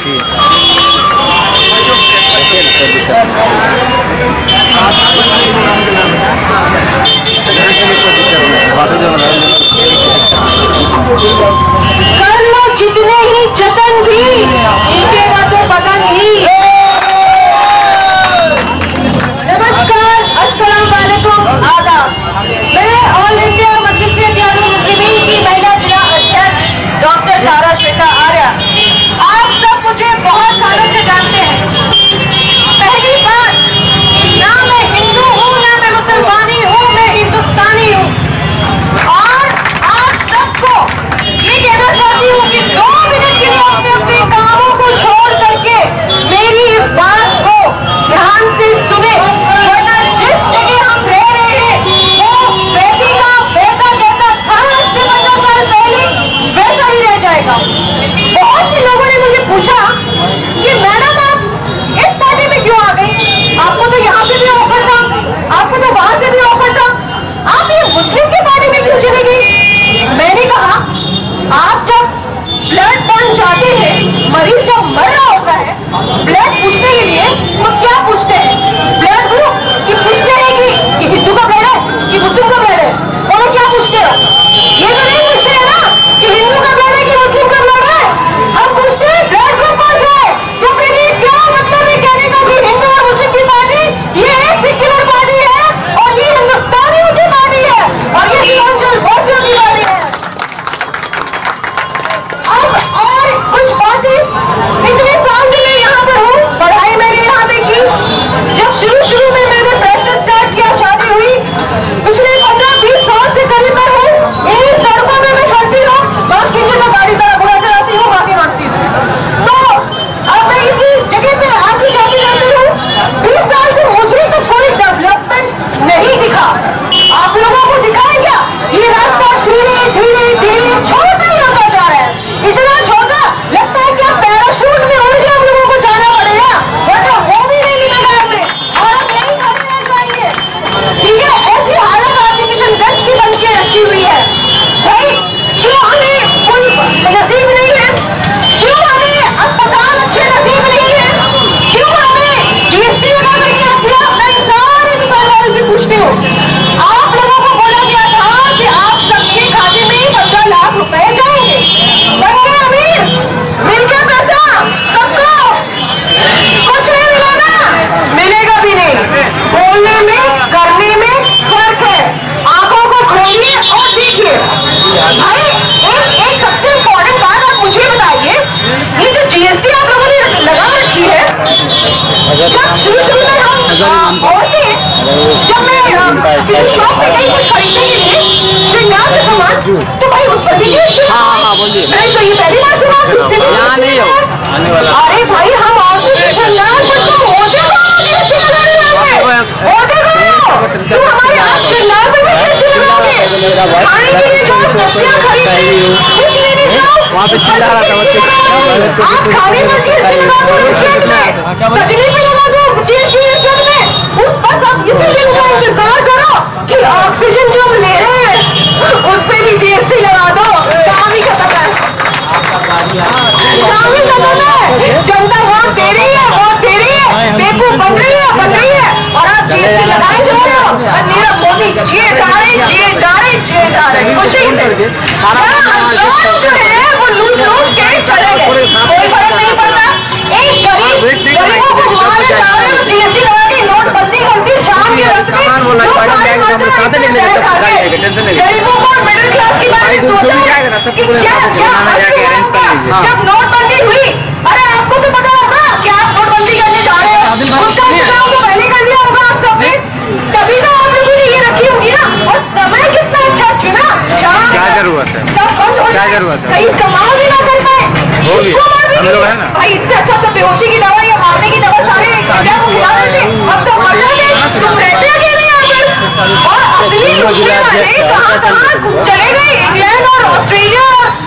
कर लो जितने ही जतन भी, जीतेगा तो पतन ही। नमस्कार, अस्सलाम वालेकुम, आदाब। मैं ऑल इंडिया मजलिस-ए-इत्तेहाद-उल-मुस्लिमीन की महिला जिला अध्यक्ष डॉक्टर सारा श्वेता आर्या। आप सब मुझे बहुत सालों से जानते हैं। पहली बात, ना मैं हिंदू हूँ, ना मैं मुसलमानी हूँ, मैं हिंदुस्तानी हूँ। और आप सबको ये कहना चाहती हूँ कि 2 मिनट के लिए अपने अपने कामों को छोड़ करके मेरी इस बात को ध्यान से सुने, वरना जिस जगह हम रह रहे हैं वो वैसी का वैसा जैसा था 15 साल पहले वैसा ही रह जाएगा। बहुत से लोगों ने मुझे पूछा कि मैडम आप इस पार्टी में क्यों आ गई? आपको तो यहाँ से भी ऑफर था, आपको तो वहां से भी ऑफर था, आप ये मुस्लिम की पार्टी में क्यों चली गई? मैंने कहा आप जब ब्लड बैंक जाते हैं, मरीज जब मर रहा होता है, ब्लड पूछने के लिए तो क्या पूछते हैं? ब्लड ग्रुप कि पूछते हैं कि हिंदू का ब्लड है कि मुस्लिम का ब्लड है? और क्या पूछते हो? ये तो नहीं पूछते हैं ना कि हिंदू का ब्लड है कि मुस्लिम का ब्लड है। हम पूछते हैं ब्लड ग्रुप कौन सा है। तो फिर ये क्या मतलब है कहने का कि हिंदू और मुस्लिम की पार्टी ये एक सेक्युलर पार्टी है और ये हिंदुस्तानियों की पार्टी है और ये सीमांचल वासियों की पार्टी है। अब और कुछ बातें, इतने साल से मैं यहाँ पर हूँ, पढ़ाई मैंने यहाँ पे की। जब शुरू में मैंने प्रैक्टिस स्टार्ट किया, शादी हुई, पिछले 15-20 साल से करीब मैं हूँ यही सड़कों में मैं चलती हूँ। माफ कीजिए तो गाड़ी जरा बुरा चलाती हूँ, माफी मांगती हूँ। तो अब मैं इसी जगह पे आती जाती रहती हूँ। 20 साल से मुझे तो कोई डेवलपमेंट नहीं दिखा। आप लोगों को दिखा है क्या? ये रास्ता धीरे धीरे धीरे छोटा ही होता जा रहा है, इतना छोटा लगता है कि आप पैराशूट में उड़ के हम लोगों को जाना पड़ेगा, वरना वो भी नहीं मिलेगा हमें और हम यही खड़े रह जाएंगे। ठीक है, ऐसी हालत आपकी किशनगंज की बन के रखी हुई है। भाई क्यों हमें कोई नसीब नहीं है? क्यों हमें अस्पताल अच्छे नसीब नहीं है? क्यों हमें जीएसटी लगा करके रखा? मैं सारे दुकान वालों से पूछती हूँ, आप लोगों को बोला गया था कि आप सबके खाते में 15 लाख रुपए जाएंगे, बनके अमीर, मिल गया पैसा सबको? कुछ नहीं मिला ना, मिलेगा भी नहीं। बोलने में करने में फर्क है। आंखों को खोलिए और देखिए। भाई एक सबसे इम्पोर्टेंट बात आप मुझे बताइए, ये जो जीएसटी आप लोगों ने लगा रखी है, जब शुरू में हम औरतें, जब मैं शॉप पे गई कुछ खरीदने के लिए श्रृंगार के सामान, तो भाई उस पर भी जीएसटी। हाँ बोलिए। नहीं तो ये पहली बार सुना। यहाँ नहीं हो आने वाला। अरे भाई हम औरतों के श्रृंगार पर तो होते कौन जीएसटी लगाने वाले? होते कौन? तुम हमारे हाथ श्रृंगार पर भी जीएसटी लगाओगे? खाने के लिए जो सब्जियां खरीदते कुछ लेने जाओ, वहाँ पे चिल्ला रहा था बच्चे। आप खाने पर जीएसटी लगा दो, सजने पे लगा दो जीएसटी, उस बस आप इसीलिए इंतजार करो कि ऑक्सीजन जो हम ले रहे हैं उस पे भी जीएसटी लगा दो। काम ही खत्म है, काम ही खत्म है। जनता वोट दे रही है, बेवकूफ बन रही है और आप जीएसटी लगाए जा रहे हो। और नीरव मोदी जिए जा रहे खुशी से। जो है वो लूट के चले गए, कोई फर्क नहीं पड़ता। एक गरीबों को मारने जा रहे हो, जीएसटी लगा के नोटबंदी करती शाम के वक्त में, गरीबों को मिडिल क्लास की बात जब नोटबंदी हुई, अरे आपको तो पता होगा कि आप नोटबंदी करने जा रहे हो, उसका इंतजाम तो पहले कर लिया होगा आप सबने, तभी तो आप लोगों ने ये रखी होगी ना। और समय कितना अच्छा चुना, क्या जरूरत है, कहीं कमाल भी ना कर पाए, भाई इससे अच्छा तो बेहोशी की दवा या मारने की दवा सारे इंडिया को खिला देते। अब तो मर जाते, तुम रहते अकेले यहाँ पर। और असली कहाँ चले गए, इंग्लैंड और ऑस्ट्रेलिया,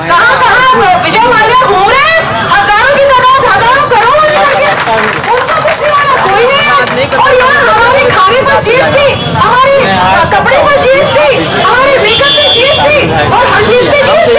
कहाँ विजय माल्या घूम रहे हैं, हजारों की तादाद, हजारों करोड़ लेकर, उनको पूछने वाला कोई नहीं है। और यहाँ हमारे खाने पर जीएसटी, हमारे कपड़े पर जीएसटी, हमारे मेकअप पे जीएसटी और हर चीज पे जीएसटी।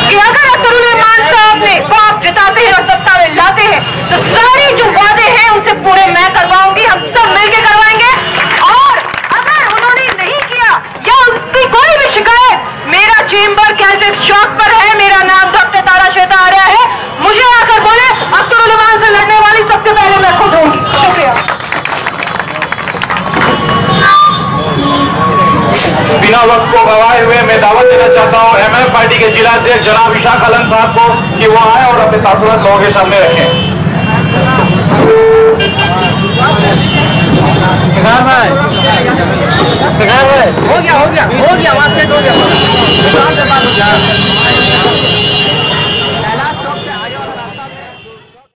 कि अगर अख्तरुल साहब ने को आप जिताते हैं और सत्ता में लाते हैं तो सारे जो वादे हैं उनसे पूरे मैं करवाऊंगी, हम सब मिलकर करवाएंगे। और अगर उन्होंने नहीं किया या उसकी कोई भी शिकायत, मेरा चेंबर कैलटेक्स चौक पर है, मेरा नाम डॉक्टर तारा श्वेता आर्या है, मुझे आकर बोले अख्तरुल से लड़ने वाली सबसे पहले मैं खुद होंगी। शुक्रिया। बिना वक्त को गवाए हुए मैं दावत देना चाहता हूँ MF पार्टी के जिला अध्यक्ष जनाब इशाक आलम साहब को कि वो आए और अपने तासुरात लोगों के सामने रखें। हो गया वहां सेट हो गया।